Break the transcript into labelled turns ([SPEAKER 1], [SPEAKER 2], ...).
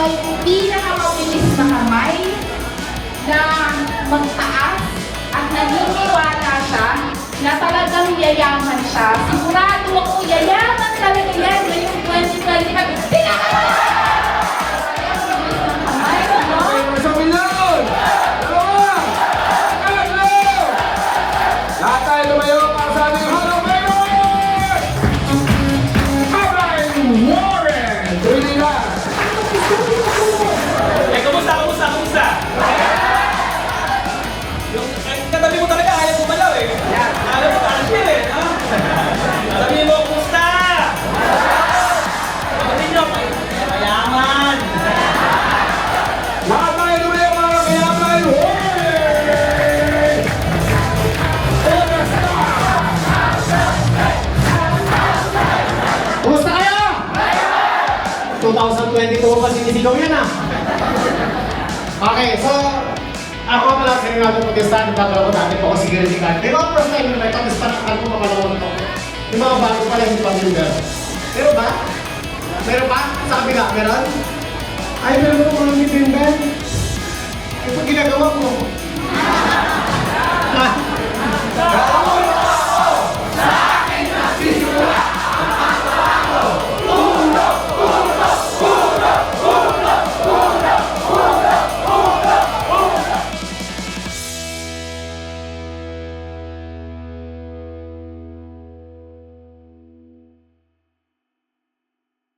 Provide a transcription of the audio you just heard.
[SPEAKER 1] may pinakamabilis na kamay na magtaas at naniniwala siya na talagang yayaman siya. Sigurado ako, yayaman talaga yan ngayong 2025.
[SPEAKER 2] Lahat tayo tumayo para sa ating Hall of Fame! Aray Warren! Tuloy na!
[SPEAKER 3] Kumusta? Yung katabi mo talaga, ayaw bumalaw eh. Ayaw mo ka-answer eh. Sabihin mo, kumusta? Sabihin nyo, mayaman.
[SPEAKER 2] Lahat tayo tumayo para kay Aray Warren!
[SPEAKER 4] Kumusta kayo? 2022 pa sinisigaw yan ah. Okay, so ako pala sa Renato Protestant, nagtatalo ko dati po ako security guard. Pero first time na ito, mas parang ako mamalawang ito. Yung mga bago pala hindi pa member. Pero ba? Meron ba? Sa kabila, meron? Ay, meron